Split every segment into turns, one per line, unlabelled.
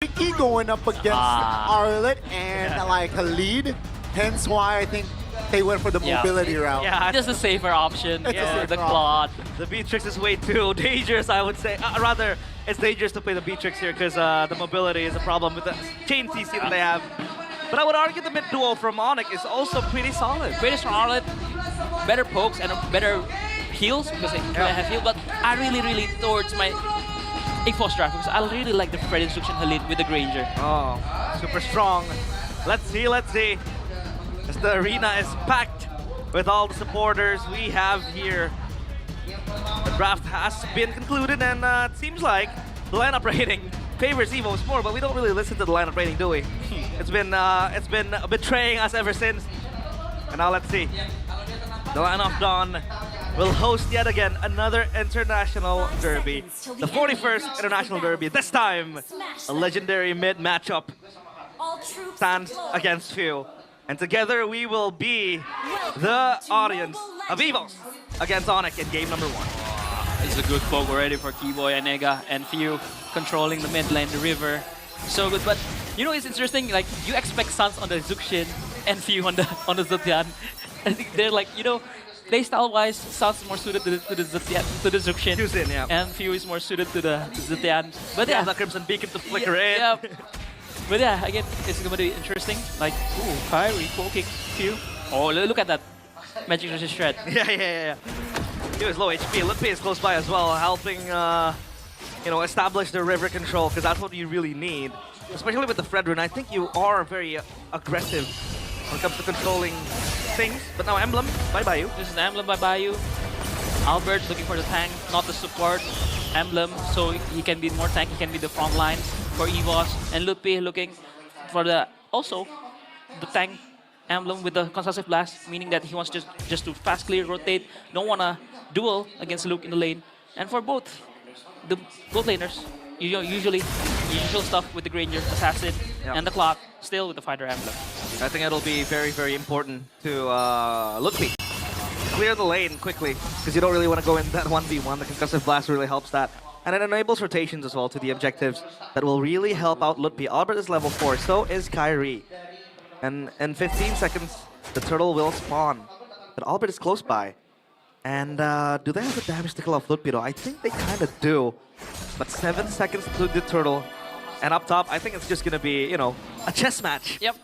tricky going up against Arlet and like a lead. Hence why I think they went for the mobility route.
Yeah, just a safer option.
It's a
Yeah,
safer
the Claude.
The Beatrix is way too dangerous, I would say. Rather, it's dangerous to play the Beatrix here because the mobility is a problem with the chain CC that they have. But I would argue the mid duo from ONIC is also pretty solid.
Pretty strong Arlet, better pokes and better heals because they have heal. But I really lean towards my EVOS draft because I really like the Fred Instruction Halid with the Granger.
Oh, super strong. Let's see. As the arena is packed with all the supporters we have here. The draft has been concluded and it seems like the lineup rating favors EVOS more, but we don't really listen to the lineup rating, do we? It's been betraying us ever since. And now let's see. The Line of Dawn will host yet again another international derby. The 41st international derby. This time, a legendary mid matchup stands against few. And together we will be the audience of EVOS against ONIC in game number 1.
It's a good poke already for Keyboy and Nega and Few controlling the mid lane, the river. So good, but you know it's interesting, like you expect Suns on the Zuxian and Few on the Zetian. I think they're like, you know, playstyle wise, Suns is more suited to the Zuxian.
Yusin, yeah.
And Few is more suited to the Zetian. But yeah,
the Crimson Beacon to flicker in.
Yeah. But yeah, again, it's gonna be interesting. Like, ooh, Kyrie poking Few. Oh, look at that. Magic Resist Shred.
Yeah. He was low HP. Lippe is close by as well, helping you know, establish the river control, because that's what you really need. Especially with the Fred rune. I think you are very aggressive when it comes to controlling things. But now Emblem, bye-bye you.
This is Emblem by Bayou. Albert looking for the tank, not the support. Emblem, so he can be more tank, he can be the front lines for EVOS. And Lupe looking for the tank Emblem with the consumptive blast, meaning that he wants just to fast clear, rotate, don't wanna duel against Luke in the lane. And for both laners, usually usual stuff with the Granger, Assassin, and the Clock, still with the Fighter Emblem.
I think it'll be very important to Lupe clear the lane quickly, because you don't really want to go in that 1v1. The concussive blast really helps that. And it enables rotations as well to the objectives that will really help out Lutpi. Albert is level 4, so is Kyrie. And in 15 seconds, the turtle will spawn. But Albert is close by. And do they have the damage to kill off Lutpi though? I think they kind of do. But 7 seconds to the turtle. And up top, I think it's just going to be, you know, a chess match.
Yep.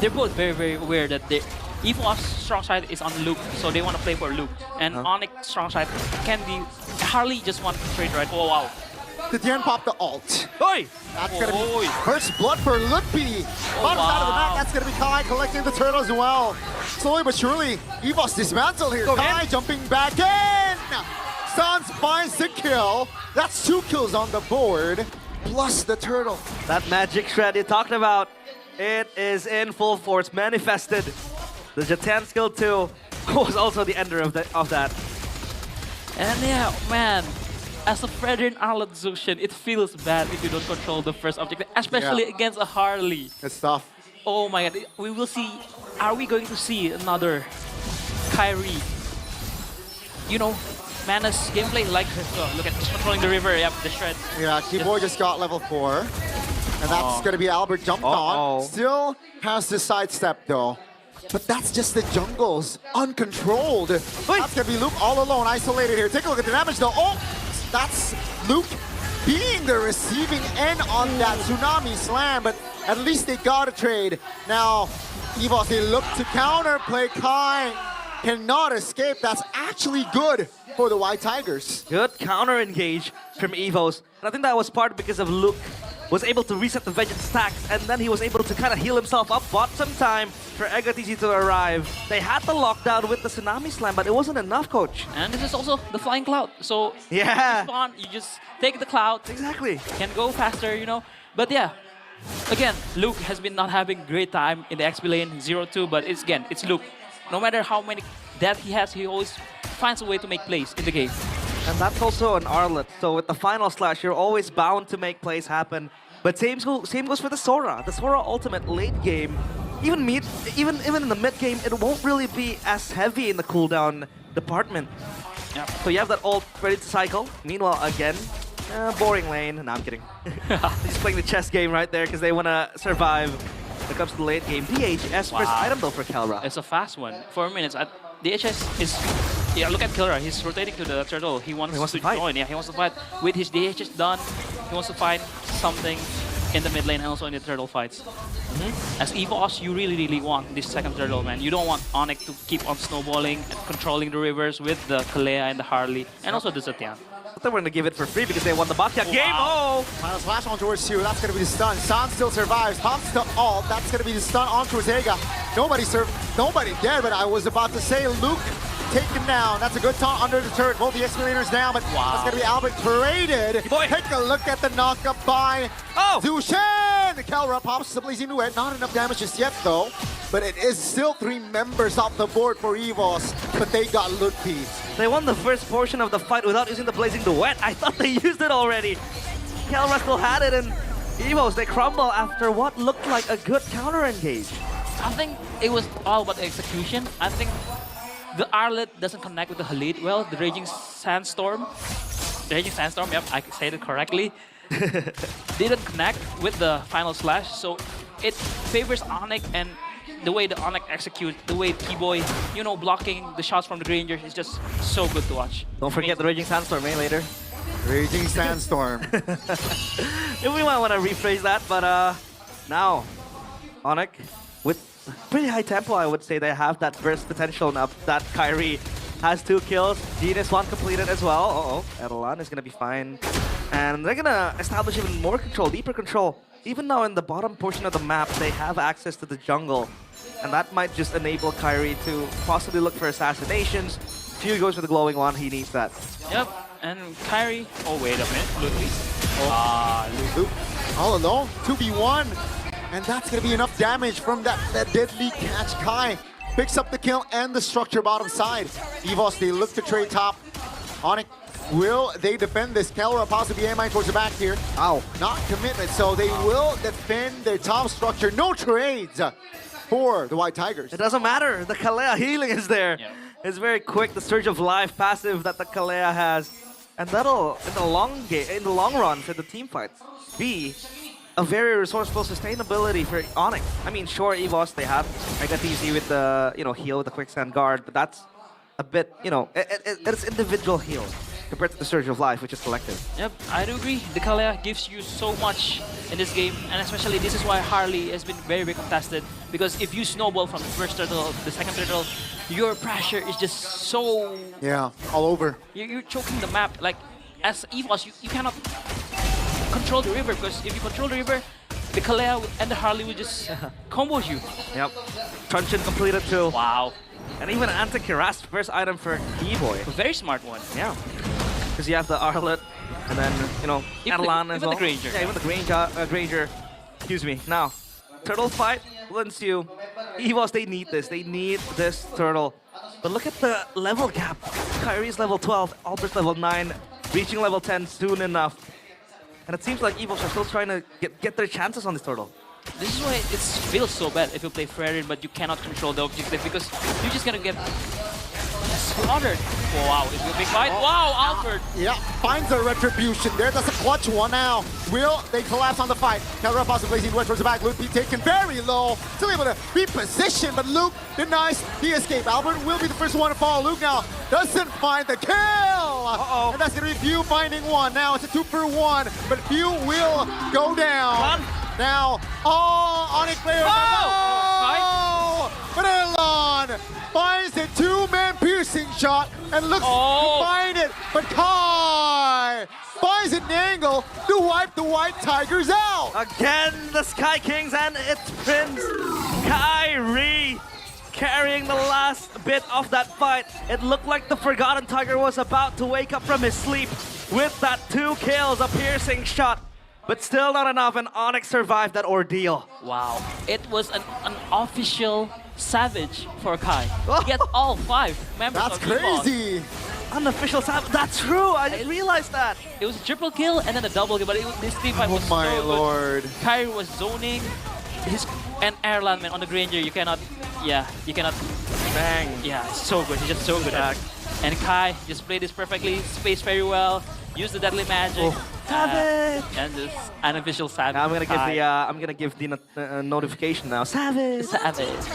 They're both very aware that EVOS strong side is on Luke, so they want to play for Luke. And ONIC strong side can be Harley just one trade right. Oh wow.
Zetian popped the ult.
Oi!
That's gonna be first blood for Lutpi. Bottom side of the map, that's gonna be Kai collecting the turtle as well. Slowly but surely, EVOS dismantled here. Kai jumping back in! Suns finds the kill. That's 2 kills on the board, plus the turtle.
That magic shred you talked about, it is in full force, manifested. The Jatan skill 2 was also the ender of that.
And yeah, man, as a Fredrin Arlet Zuxian, it feels bad if you don't control the first objective, especially against a Harley.
It's tough.
Oh my god, we will see, are we going to see another Kyrie? You know, Mana's gameplay, like, look at just controlling the river, yep, the shred.
Yeah, Keyboy just got level 4. And that's gonna be Albert jumped on. Still has the sidestep though. But that's just the jungles, uncontrolled. That's gonna be Luke all alone, isolated here. Take a look at the damage though. Oh, that's Luke being the receiving end on that Tsunami Slam, but at least they got a trade. Now, EVOS, they look to counterplay. Kai cannot escape. That's actually good for the White Tigers.
Good counter engage from EVOS. And I think that was part because of Luke was able to reset the Vengeance stacks, and then he was able to kind of heal himself up, bought some time for EgoTG to arrive. They had the lockdown with the Tsunami Slam, but it wasn't enough, Coach.
And this is also the Flying Cloud, so
yeah,
you spawn, you just take the cloud.
Exactly.
Can go faster, you know. But yeah, again, Luke has been not having great time in the XP lane, 0-2, but it's Luke. No matter how many death he has, he always finds a way to make plays in the game.
And that's also an Arlet. So with the final slash, you're always bound to make plays happen. But same goes for the Sora. The Sora ultimate late game, even in the mid game, it won't really be as heavy in the cooldown department.
Yep.
So you have that ult ready to cycle. Meanwhile, again, Boring lane. No, I'm kidding. They're just playing the chess game right there because they want to survive when it comes to the late game. DHS first item though for Kelra.
It's a fast one. 4 minutes. DHS is... Yeah, look at Killer. He's rotating to the turtle. He wants to
fight.
join. Yeah, he wants to fight. With his DHS done, he wants to find something in the mid lane and also in the turtle fights. As EVOS, you really want this second turtle, man. You don't want ONIC to keep on snowballing and controlling the rivers with the Kalea and the Harley, and also the Zetian.
They're going to give it for free because they won the Backyard game. Oh!
Final slash on towards Shu. That's going to be the stun. San still survives. Pops the ult. That's going to be the stun on towards Ega. Nobody dead, but I was about to say Luke taken down. That's a good taunt under the turret. Both the escalators down, but that's going to be Albert paraded. Take a look at the knockup by Zushan. Kelra pops the blazing duet. Not enough damage just yet, though. But it is still 3 members off the board for EVOS, but they got Ludpi.
They won the first portion of the fight without using the blazing duet. I thought they used it already. Kelra still had it, and EVOS, they crumble after what looked like a good counter engage.
I think it was all about execution. I think the Arlet doesn't connect with the Halid well. The Raging Sandstorm. Yep, I said it correctly. Didn't connect with the final slash, so it favors ONIC, and the way the ONIC executes, the way T-Boy, you know, blocking the shots from the Granger is just so good to watch.
Don't forget the Raging Sandstorm, later.
Raging Sandstorm.
We might want to rephrase that, but now, ONIC, with pretty high tempo, I would say they have that burst potential now that Kyrie has 2 kills. Genius 1 completed as well. Edelon is going to be fine. And they're going to establish even more control, deeper control. Even now in the bottom portion of the map, they have access to the jungle. And that might just enable Kyrie to possibly look for assassinations. Few goes for the glowing one, he needs that.
Yep, and Kyrie... Oh, wait a minute. Ludwig.
Luke all alone, 2v1. And that's going to be enough damage from that deadly catch. Kai picks up the kill and the structure bottom side. EVOS, they look to trade top. ONIC, will they defend this? Kelra possibly aiming towards the back here. Ow. Not commitment, so they will defend their top structure. No trades for the White Tigers.
It doesn't matter. The Kalea healing is there.
Yeah.
It's very quick, the Surge of Life passive that the Kalea has. And that'll, in the long run for the team fights, be a very resourceful sustainability for ONIC. I mean, sure, EVOS, they have Mega TC with the, heal with the Quicksand Guard, but that's a bit, it's individual heal compared to the Surge of Life, which is collective.
Yep, I do agree. The Kalea gives you so much in this game, and especially this is why Harley has been very contested, because if you snowball from the first turtle to the second turtle, your pressure is just so...
Yeah, all over.
You're choking the map. Like, as EVOS, you cannot control the river, because if you control the river, the Kalea and the Harley will just combo you.
Yep. Truncheon completed too.
Wow.
And even Anti-Kiras, first item for T-Boy.
A very smart one.
Yeah. Because you have the Arlet, and then, Adelan as well.
Even the Granger.
Yeah, even the Granger. Excuse me. Now, turtle fight will ensue. EVOS, they need this. They need this turtle. But look at the level gap. Kyrie's level 12, Albert's level 9, reaching level 10 soon enough. And it seems like EVOS are still trying to get their chances on this turtle.
This is why it feels so bad if you play Frerin, but you cannot control the objective, because you're just gonna get slaughtered. Oh, wow, it's a big fight. Wow, Albert!
Yeah, finds a retribution there. That's a clutch one now. Will they collapse on the fight? Kelra possibly blazing west towards the back. Luke be taken very low. Still able to reposition, but Luke denies the escape. Albert will be the first one to fall. Luke now doesn't find the kill! And that's gonna be Few finding one. Now it's a 2-for-1, but Few will go down. Now, ONIC player. But Elon finds the 2-man piercing shot and looks to find it. But Kai finds an angle to wipe the White Tigers out.
Again, the Sky Kings and its Prince Kyrie carrying the last bit of that fight. It looked like the Forgotten Tiger was about to wake up from his sleep with that 2 kills, a piercing shot. But still not enough, and ONIC survived that ordeal.
Wow. It was an official savage for Kai. He gets all 5 members
That's
of EVOS.
crazy.
Unofficial savage. That's true. I didn't realize that.
It was a triple kill and then a double kill, but this team fight was
Oh my
so
lord.
good. Kyrie was zoning and Airland, man, on the Granger. You cannot,
Bang.
yeah, so good. He's just so good at it. And Kai just played this perfectly, spaced very well, used the deadly magic.
Savage!
And this unofficial Savage.
Now I'm gonna give the notification now. Savage!
Savage.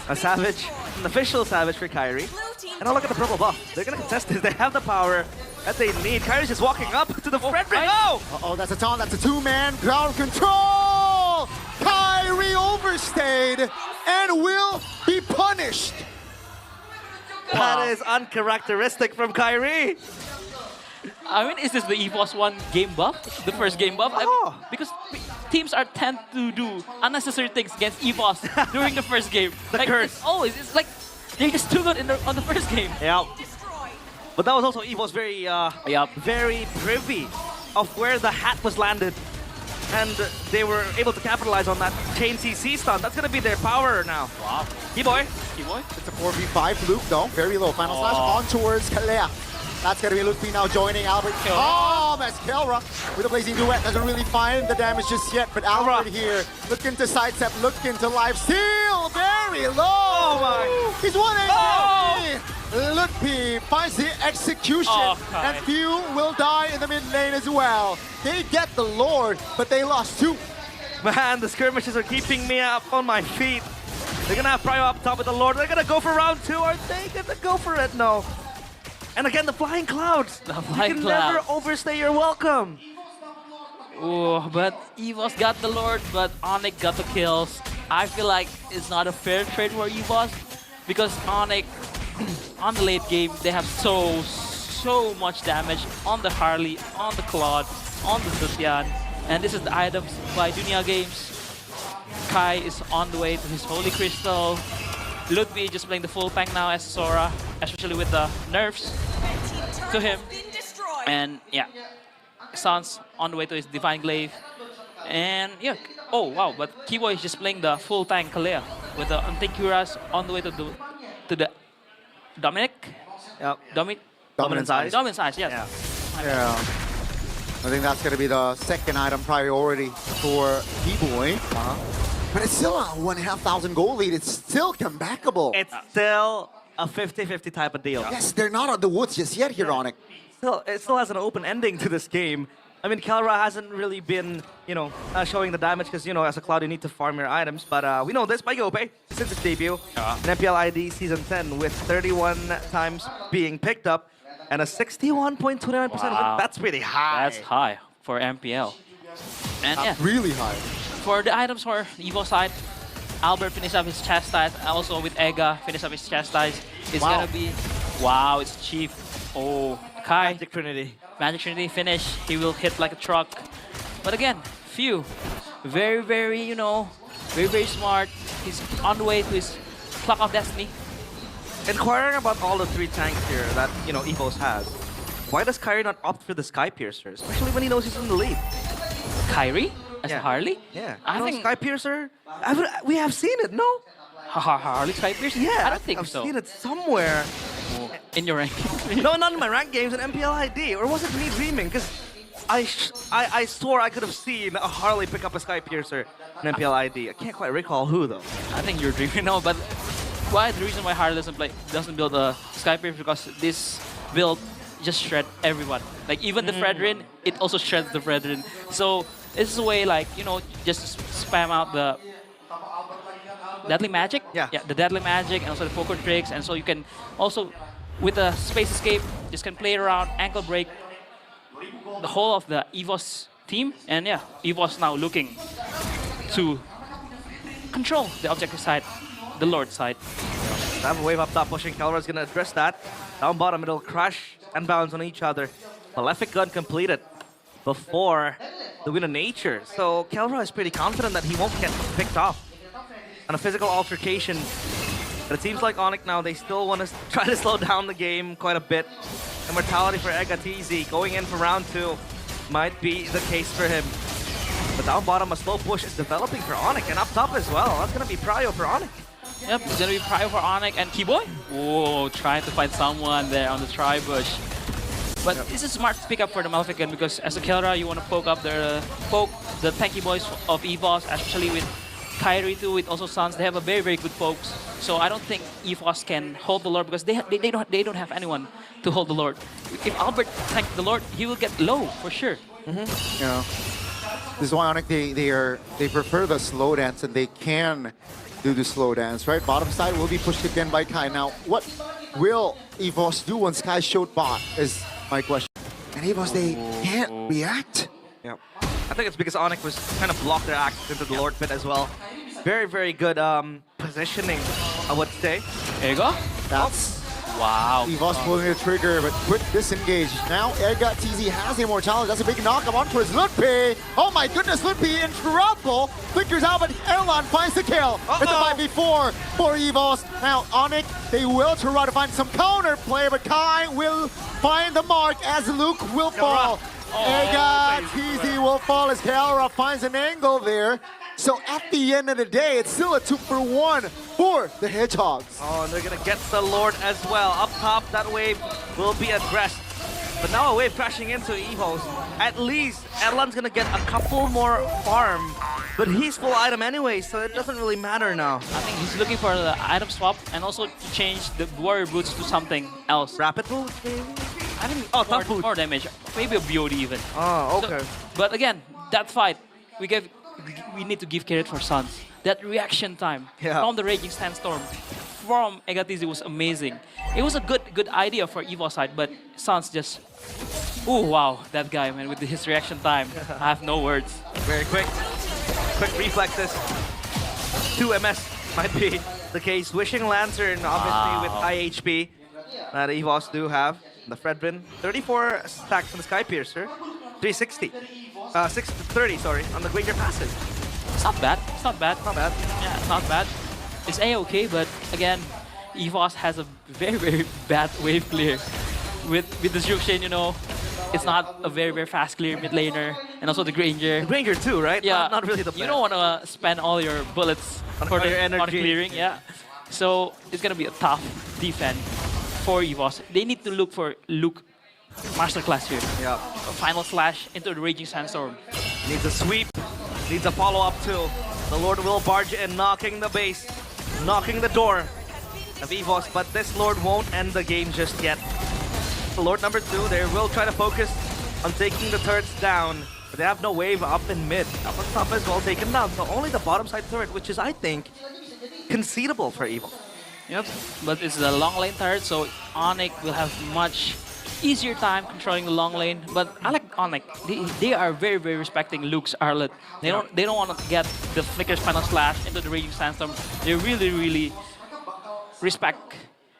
A Savage, an official Savage for Kyrie. And now look at the purple buff. They're gonna contest this. They have the power that they need. Kyrie's just walking up to the Frederick.
right.
Oh!
Uh-oh, that's a taunt. That's a two-man ground control. Kyrie overstayed and will be punished.
That is uncharacteristic from Kyrie.
I mean, is this the EVOS 1 game buff? The first game buff? I mean,
Oh.
because teams are tend to do unnecessary things against EVOS during the first game.
The curse.
It's always, it's like they're just too good on the first game.
Yeah. But that was also EVO's very, very privy of where the hat was landed. And they were able to capitalize on that chain CC stun. That's gonna be their power now.
Wow.
Keyboy.
Keyboy?
It's a 4v5. Luke, though, very low. Final slash on towards Kalea. That's going to be Luke P now joining Albert. Oh, as Kelra with a blazing duet doesn't really find the damage just yet. But Albert here looking to sidestep, looking to live steal. Very low.
Oh my.
He's 1 HP. Luke P finds the execution.
Oh, God.
And few will die in the mid lane as well. They get the Lord, but they lost 2.
Man, the skirmishes are keeping me up on my feet. They're gonna have Prio up top with the Lord. They're gonna go for round 2. Are they gonna go for it? No. And again, the flying clouds.
The flying
you can
clouds.
never overstay your welcome.
Oh, but EVOS got the Lord, but ONIC got the kills. I feel like it's not a fair trade for EVOS because ONIC, on the late game, they have so much damage on the Harley, on the Claude, on the Sutyan. And this is the items by Dunia Games. Kai is on the way to his Holy Crystal. Ludwig just playing the full tank now as Sora, especially with the nerfs to him. And yeah, Sans on the way to his Divine Glaive. And yeah, oh wow, but Keyboy is just playing the full tank Kalea with the Anticuras on the way to the Dominic?
Yep.
Dominance Eyes.
Dominance Eyes, yes.
Yeah. I think that's going to be the second item priority for B-Boy. But it's still a 1,500 goal lead. It's still comebackable.
It's still a 50-50 type of deal.
Yes, they're not on the woods just yet here, ONIC.
It still has an open ending to this game. I mean, Kelra hasn't really been, showing the damage because, as a Cloud, you need to farm your items. But we know this by Yope since its debut in MPL ID Season 10 with 31 times being picked up and a 61.29% win. That's pretty high.
That's high for MPL. And yeah,
Really high.
for the items for Evo side, Albert finished up his Chastise, also with Ega finished up his Chastise. It's
Wow.
gonna be, wow, it's cheap. Oh, Kai,
Magic Trinity.
Magic Trinity finish, he will hit like a truck. But again, few, very, very, very smart. He's on the way to his Clock of Destiny.
Inquiring about all the 3 tanks here that, EVOS has, why does Kyrie not opt for the Sky Piercer, especially when he knows he's in the lead?
Kyrie as
Yeah.
the Harley?
Yeah,
I think
Sky Piercer, we have seen it, no?
Harley Sky Piercer?
Yeah,
I don't think
I've
so.
seen it somewhere.
In your rank.
No, not in my rank games in MPL ID. Or was it me dreaming? Because I swore I could have seen a Harley pick up a Sky Piercer in MPL ID. I can't quite recall who though.
I think you're dreaming now, but the reason why Harley doesn't build a Sky Piercer because this build just shred everyone. Like even the Fredrin, it also shreds the Fredrin. So this is a way like, just spam out the Deadly Magic.
Yeah.
The Deadly Magic and also the Poker Tricks. And so you can also, with the Space Escape, just can play around, ankle break the whole of the EVOS team. And yeah, EVOS now looking to control the objective side, the Lord side.
That wave up top pushing Kelra's gonna address that. Down bottom, it'll crash and bounce on each other. Malefic Gun completed before the Win of Nature. So Kelra is pretty confident that he won't get picked off on a physical altercation. But it seems like ONIC now, they still want to try to slow down the game quite a bit. Immortality for Egatizi going in for round 2 might be the case for him. But down bottom, a slow push is developing for ONIC, and up top as well. That's going to be Prio for ONIC.
Yep, it's gonna be Prio for ONIC and Keyboy. Whoa, trying to find someone there on the tri-bush. But this is smart pick up for the Malefic Gun because as a Kelra, you want to poke the tanky boys of EVOS, especially with Kyrie too, with also Sans. They have a very, very good pokes. So I don't think EVOS can hold the Lord because they don't have anyone to hold the Lord. If Albert tanks the Lord, he will get low for sure.
You know, this is why ONIC they prefer the slow dance, and they can do the slow dance, right? Bottom side will be pushed again by Kai. Now, what will EVOS do once Kai showed bot is my question. And EVOS, they can't react.
Yeah. I think it's because ONIC was kind of blocked their access into the Lord Pit as well. Very, very good positioning, I would say.
There you go.
That's
Wow.
EVOS pulling the trigger, but quick disengage. Now, Airgut TZ has the immortality. That's a big knock on towards Ludpi. Oh my goodness, Ludpi in trouble. Flickers out, but Erlan finds the kill. It's a 5v4 for EVOS. Now, ONIC, they will try to find some counter play, but Kai will find the mark as Luke will fall. Airgut TZ will fall as Kalra finds an angle there. So at the end of the day, it's still a 2-for-1 for the Hedgehogs.
Oh, and they're gonna get the Lord as well. Up top, that wave will be addressed. But now a wave crashing into EVOS. At least Erlan's gonna get a couple more farm. But he's full item anyway, so it doesn't really matter now.
I think he's looking for the item swap and also to change the warrior boots to something else.
Rapid boots?
I think
tough boot.
more damage. Maybe a BOD even.
Oh, okay.
So, but again, that fight, we need to give credit for Suns. That reaction time from the Raging Sandstorm from Egatizi was amazing. It was a good idea for EVOS side, but Suns just, oh wow, that guy, man, with his reaction time. I have no words.
Very quick. Quick reflexes. 2 MS might be the case. Wishing Lantern, obviously, with high HP that EVOS do have. The Fredrin, 34 stacks on the Sky Piercer, 360. 630, sorry, on the Granger passes.
It's not bad. It's not bad.
Not bad.
Yeah, it's not bad. It's A-okay, but again, EVOS has a very, very bad wave clear. With the Zhuxian, you know, it's not a very, very fast clear mid laner, and also the Granger.
The Granger too, right?
Yeah,
not really the best.
You don't want to spend all your bullets for
your energy.
on clearing, yeah. So it's gonna be a tough defense for EVOS. They need to look for Luke masterclass here.
Yeah.
A final slash into the Raging Sandstorm.
Needs a sweep. Needs a follow-up too. The Lord will barge in, knocking the base, knocking the door of EVOS, but this Lord won't end the game just yet. The Lord number 2, they will try to focus on taking the turrets down, but they have no wave up in mid. Up on top as well, taken down. So only the bottom side turret, which is, I think, concedable for EVOS.
Yep, but it's the long lane turret, so ONIC will have much easier time controlling the long lane. But I like ONIC. They are very, very respecting Luke's Arlet. They don't want to get the Flicker's final slash into the Raging Sandstorm. They really, really respect.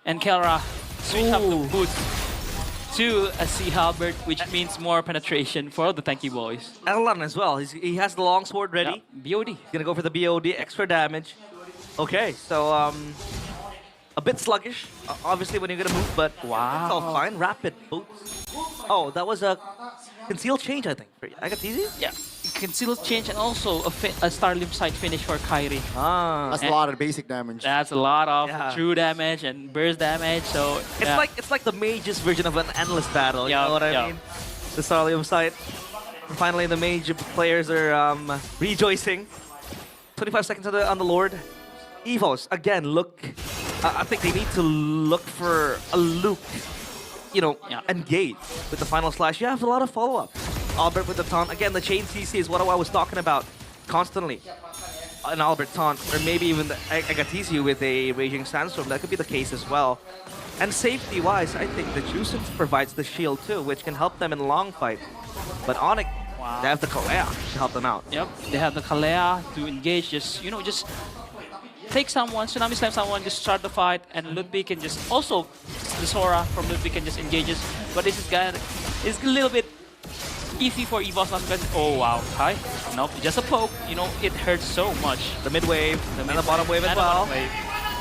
And Kelra switch up the boots to a Sea Halberd, which means more penetration for the tanky boys.
Erlan as well. He has the long sword ready.
Yeah, BOD.
He's gonna go for the BOD, extra damage. Okay, so a bit sluggish, obviously, when you're gonna move, but it's all fine. Rapid boots. Oh, that was a concealed change, I think. I got easy?
Yeah. Concealed change and also a Starlim side finish for Kyrie.
That's a lot of basic damage.
That's a lot of true damage and burst damage. So
it's like the mage's version of an endless battle. You know what I mean? The Starlium side. Finally, the mage players are rejoicing. 25 seconds on the Lord. EVOS again. Look. I think they need to look for a Luke, you know, engage with the final slash. You have a lot of follow-up. Albert with the taunt. Again, the chain CC is what I was talking about constantly. An Albert taunt, or maybe even the Agatizio with a Raging Sandstorm. That could be the case as well. And safety-wise, I think the Juicens provides the shield too, which can help them in long fight. But ONIC, they have the Kalea to help them out.
Yep, they have the Kalea to engage. Just take someone, Tsunami Slam someone, just start the fight, and Ludwig can just also the Sora from Ludwig can just engage us. But this is a little bit easy for EVOS last match. Oh wow, hi. Nope, just a poke. You know, it hurts so much.
The mid wave, and the bottom wave as well.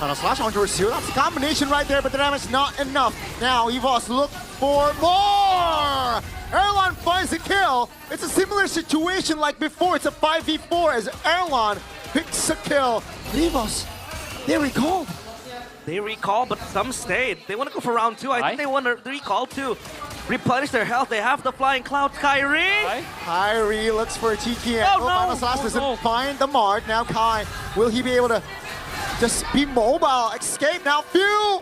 On a slash onto Resil. That's a combination right there, but the damage not enough. Now EVOS look for more! Erlan finds the kill. It's a similar situation like before. It's a 5v4 as Erlan picks a kill. EVOS, they recalled.
They recall, but some stayed. They want to go for round 2. I think they want to recall too. Replenish their health. They have the flying cloud. Kyrie!
Kyrie looks for a cheeky angle. Final slash doesn't find the mark. Now Kai, will he be able to just be mobile? Escape now. Phew!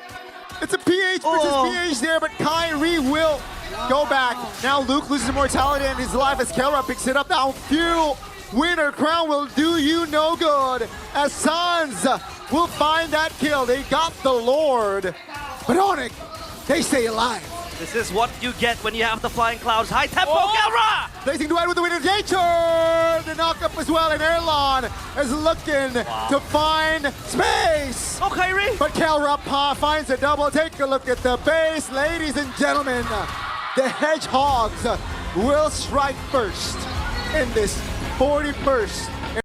It's a PH versus PH there, but Kyrie will Go back. Now Luke loses immortality and his life as Kelra picks it up. Now few winner crown will do you no good. As Suns will find that kill. They got the Lord. But ONIC, they stay alive.
This is what you get when you have the flying clouds. High tempo, Kelra!
Blazing duet with the winner, Nature! The knockup as well, and Erlon is looking to find space.
Oh, Kyrie!
But Kelra finds a double. Take a look at the base. Ladies and gentlemen, the Hedgehogs will strike first in this 41st